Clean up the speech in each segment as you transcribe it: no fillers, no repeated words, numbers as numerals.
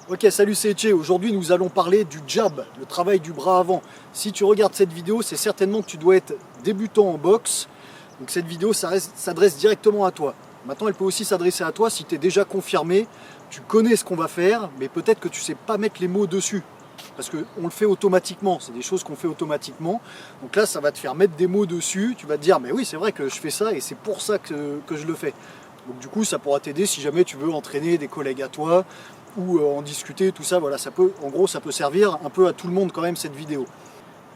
Ok, salut, c'est Etche. Aujourd'hui, nous allons parler du jab, le travail du bras avant. Si tu regardes cette vidéo, c'est certainement que tu dois être débutant en boxe. Donc cette vidéo s'adresse directement à toi. Maintenant, elle peut aussi s'adresser à toi si tu es déjà confirmé, tu connais ce qu'on va faire, mais peut-être que tu ne sais pas mettre les mots dessus. Parce qu'on le fait automatiquement, c'est des choses qu'on fait automatiquement. Donc là, ça va te faire mettre des mots dessus, tu vas te dire, mais oui, c'est vrai que je fais ça et c'est pour ça que je le fais. Donc du coup, ça pourra t'aider si jamais tu veux entraîner des collègues à toi, ou en discuter, tout ça, voilà, en gros, ça peut servir un peu à tout le monde quand même cette vidéo.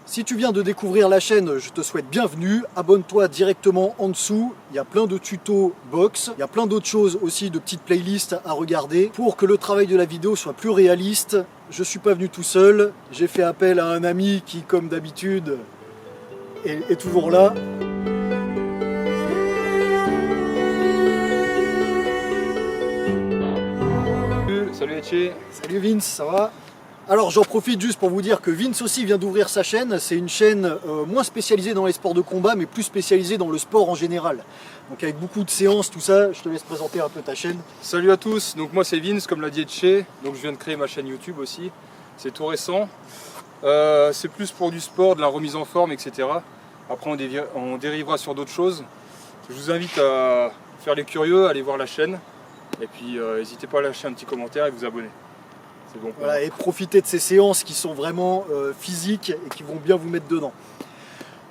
Si tu viens de découvrir la chaîne, je te souhaite bienvenue, abonne-toi directement en dessous, il y a plein de tutos box, il y a plein d'autres choses aussi, de petites playlists à regarder, pour que le travail de la vidéo soit plus réaliste. Je suis pas venu tout seul, j'ai fait appel à un ami qui, comme d'habitude, est toujours là. Salut Etche. Salut Vince, ça va? Alors j'en profite juste pour vous dire que Vince aussi vient d'ouvrir sa chaîne. C'est une chaîne moins spécialisée dans les sports de combat, mais plus spécialisée dans le sport en général. Donc avec beaucoup de séances, tout ça, je te laisse présenter un peu ta chaîne. Salut à tous, donc moi c'est Vince, comme l'a dit Etche. Donc je viens de créer ma chaîne YouTube aussi. C'est tout récent. C'est plus pour du sport, de la remise en forme, etc. Après on dérivera sur d'autres choses. Je vous invite à faire les curieux, à aller voir la chaîne. Et puis n'hésitez pas à lâcher un petit commentaire et vous abonner. C'est bon. Voilà, et profitez de ces séances qui sont vraiment physiques et qui vont bien vous mettre dedans.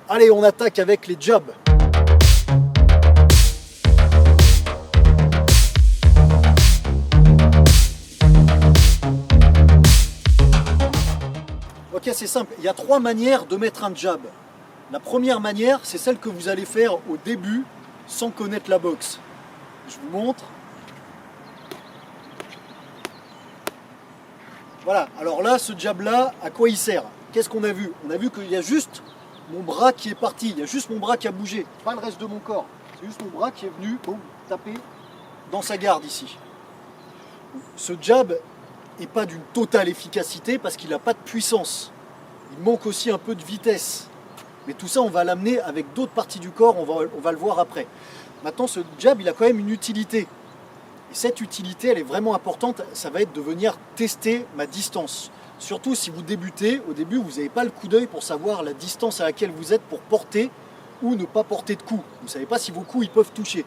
Allez, on attaque avec les jabs. Ok, c'est simple. Il y a trois manières de mettre un jab. La première manière, c'est celle que vous allez faire au début sans connaître la boxe. Je vous montre. Voilà, alors là, ce jab-là, à quoi il sert? Qu'est-ce qu'on a vu? On a vu qu'il y a juste mon bras qui est parti, il y a juste mon bras qui a bougé, pas le reste de mon corps. C'est juste mon bras qui est venu taper dans sa garde ici. Ce jab n'est pas d'une totale efficacité parce qu'il n'a pas de puissance. Il manque aussi un peu de vitesse. Mais tout ça, on va l'amener avec d'autres parties du corps, on va le voir après. Maintenant, ce jab, il a quand même une utilité. Et cette utilité, elle est vraiment importante, ça va être de venir tester ma distance. Surtout si vous débutez, au début, vous n'avez pas le coup d'œil pour savoir la distance à laquelle vous êtes pour porter ou ne pas porter de coups. Vous ne savez pas si vos coups ils peuvent toucher.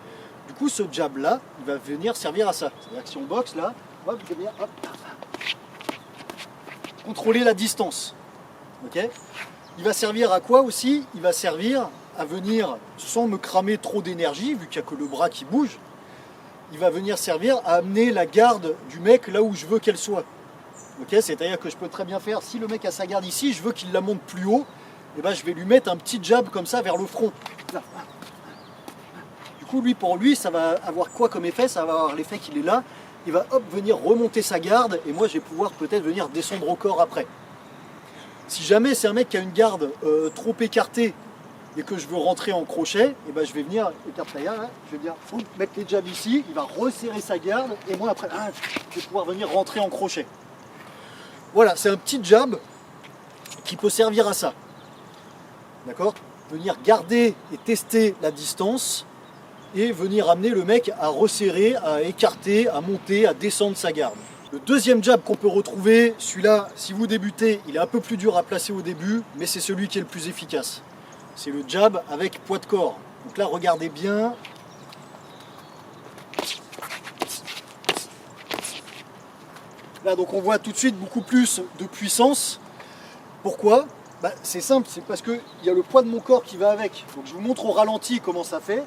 Du coup, ce jab-là, il va venir servir à ça. C'est-à-dire que si on boxe là, hop, vous allez contrôler la distance. Okay, il va servir à quoi aussi? Il va servir à venir, sans me cramer trop d'énergie, vu qu'il n'y a que le bras qui bouge, il va venir servir à amener la garde du mec là où je veux qu'elle soit. Okay, c'est-à-dire que je peux très bien faire, si le mec a sa garde ici, je veux qu'il la monte plus haut, et ben je vais lui mettre un petit jab comme ça vers le front. Là. Du coup, pour lui, ça va avoir quoi comme effet? Ça va avoir l'effet qu'il est là, il va hop, venir remonter sa garde, et moi je vais pouvoir peut-être venir descendre au corps après. Si jamais c'est un mec qui a une garde trop écartée, et que je veux rentrer en crochet, et ben je vais venir écarter là, je vais venir mettre les jabs ici, il va resserrer sa garde, et moi après, je vais pouvoir venir rentrer en crochet. Voilà, c'est un petit jab qui peut servir à ça. D'accord? Venir garder et tester la distance, et venir amener le mec à resserrer, à écarter, à monter, à descendre sa garde. Le deuxième jab qu'on peut retrouver, celui-là, si vous débutez, il est un peu plus dur à placer au début, mais c'est celui qui est le plus efficace. C'est le jab avec poids de corps. Donc là, regardez bien. Là, donc on voit tout de suite beaucoup plus de puissance. Pourquoi? C'est simple, c'est parce qu'il y a le poids de mon corps qui va avec. Donc je vous montre au ralenti comment ça fait.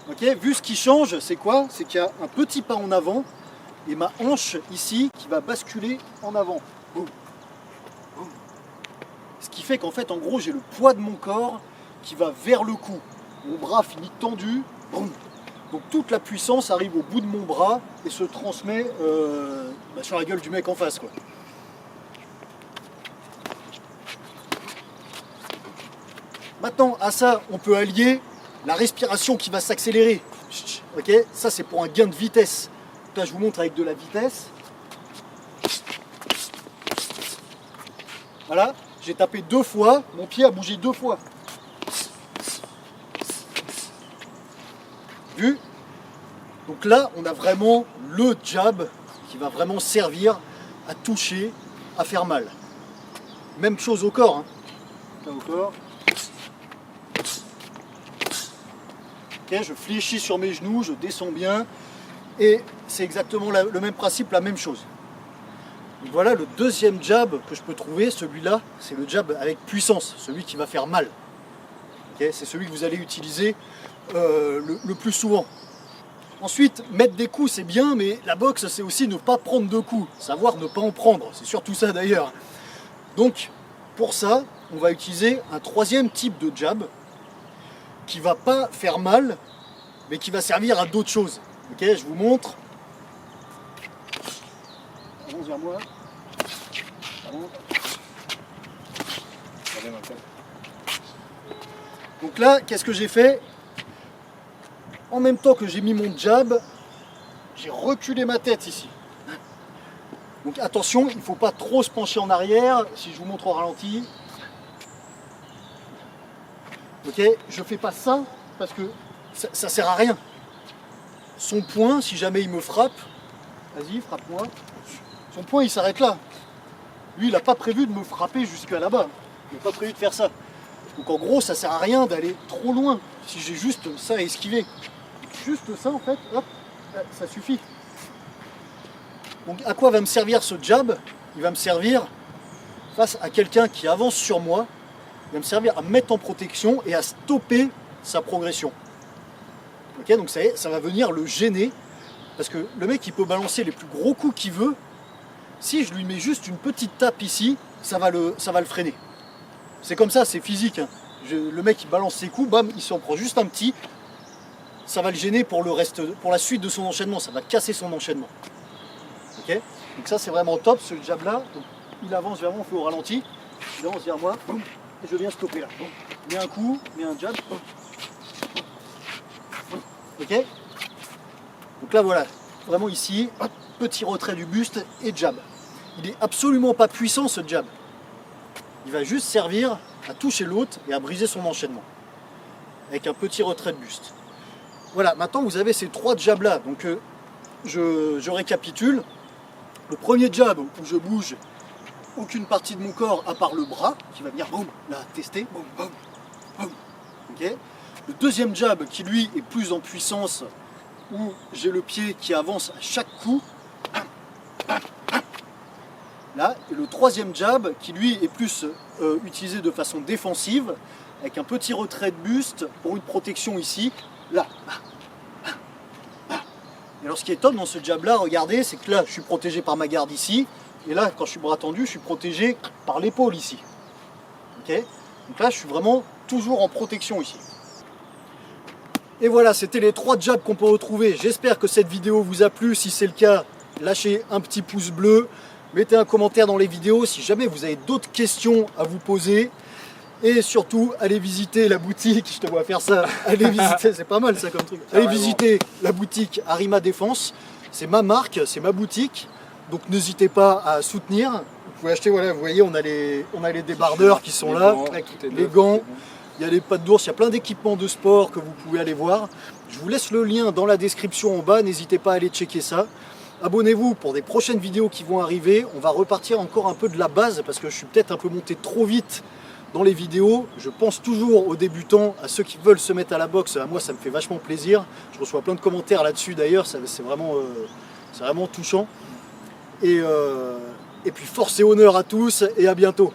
Ok, vu ce qui change, c'est quoi? C'est qu'il y a un petit pas en avant. Et ma hanche ici qui va basculer en avant. Boum. Boum. Ce qui fait qu'en fait, en gros, j'ai le poids de mon corps qui va vers le cou. Mon bras finit tendu. Boum. Donc toute la puissance arrive au bout de mon bras et se transmet sur la gueule du mec en face, quoi. Maintenant, à ça, on peut allier la respiration qui va s'accélérer. Ok, ça, c'est pour un gain de vitesse. Là, je vous montre avec de la vitesse. Voilà, j'ai tapé 2 fois, mon pied a bougé 2 fois. vu. Donc là, on a vraiment le jab qui va vraiment servir à toucher, à faire mal. Même chose au corps. Hein. Là, au corps. Okay, je fléchis sur mes genoux, je descends bien. Et c'est exactement le même principe, la même chose. Donc voilà le deuxième jab que je peux trouver, celui-là, c'est le jab avec puissance, celui qui va faire mal. Okay, c'est celui que vous allez utiliser le plus souvent. Ensuite, mettre des coups c'est bien, mais la boxe c'est aussi ne pas prendre de coups, savoir ne pas en prendre, c'est surtout ça d'ailleurs. Donc pour ça, on va utiliser un troisième type de jab qui va pas faire mal, mais qui va servir à d'autres choses. Ok, je vous montre. Avance vers moi. Donc là, qu'est-ce que j'ai fait? En même temps que j'ai mis mon jab, j'ai reculé ma tête ici. Donc attention, il ne faut pas trop se pencher en arrière. Si je vous montre au ralenti. Ok, je ne fais pas ça parce que ça ne sert à rien. Son poing, si jamais il me frappe, vas-y, frappe-moi. Son poing, il s'arrête là. Lui, il n'a pas prévu de me frapper jusqu'à là-bas. Il n'a pas prévu de faire ça. Donc en gros, ça ne sert à rien d'aller trop loin. Si j'ai juste ça à esquiver. Juste ça, en fait, hop, ça suffit. Donc à quoi va me servir ce jab? Il va me servir face à quelqu'un qui avance sur moi. Il va me servir à me mettre en protection et à stopper sa progression. Ok, donc ça va venir le gêner. Parce que le mec, il peut balancer les plus gros coups qu'il veut. Si je lui mets juste une petite tape ici, ça va le freiner. C'est comme ça, c'est physique. Hein. Le mec, il balance ses coups, bam, il s'en prend juste un petit. Ça va le gêner pour le reste, pour la suite de son enchaînement. Ça va casser son enchaînement. Ok, donc ça, c'est vraiment top, ce jab-là. Il avance vers moi, on fait au ralenti. Il avance vers moi, boum, et je viens stopper là. Boum. Mets un coup, mets un jab. Boum. Ok. Donc là, voilà. Vraiment ici, hop, petit retrait du buste et jab. Il n'est absolument pas puissant, ce jab. Il va juste servir à toucher l'autre et à briser son enchaînement. Avec un petit retrait de buste. Voilà, maintenant vous avez ces trois jabs là. Donc je récapitule. Le premier jab où je bouge aucune partie de mon corps à part le bras, qui va venir boum, là, tester, boum, boum, boum. Okay. Le deuxième jab qui lui est plus en puissance, où j'ai le pied qui avance à chaque coup. Là, et le troisième jab qui lui est plus utilisé de façon défensive, avec un petit retrait de buste pour une protection ici, là. Et alors ce qui est top dans ce jab là, regardez, c'est que là je suis protégé par ma garde ici, et là quand je suis bras tendu, je suis protégé par l'épaule ici. Ok, donc là je suis vraiment toujours en protection ici. Et voilà, c'était les trois jabs qu'on peut retrouver. J'espère que cette vidéo vous a plu. Si c'est le cas, lâchez un petit pouce bleu. Mettez un commentaire dans les vidéos si jamais vous avez d'autres questions à vous poser. Et surtout, allez visiter la boutique. Je te vois faire ça. Allez visiter, c'est pas mal ça comme truc. Allez visiter la boutique Arima Défense. C'est ma marque, c'est ma boutique. Donc n'hésitez pas à soutenir. Vous pouvez acheter, voilà, vous voyez, on a les débardeurs qui sont là, avec les gants. Il y a les pattes d'ours, il y a plein d'équipements de sport que vous pouvez aller voir. Je vous laisse le lien dans la description en bas, n'hésitez pas à aller checker ça. Abonnez-vous pour des prochaines vidéos qui vont arriver. On va repartir encore un peu de la base parce que je suis peut-être un peu monté trop vite dans les vidéos. Je pense toujours aux débutants, à ceux qui veulent se mettre à la boxe. À moi, ça me fait vachement plaisir. Je reçois plein de commentaires là-dessus d'ailleurs, c'est vraiment touchant. Et puis force et honneur à tous et à bientôt.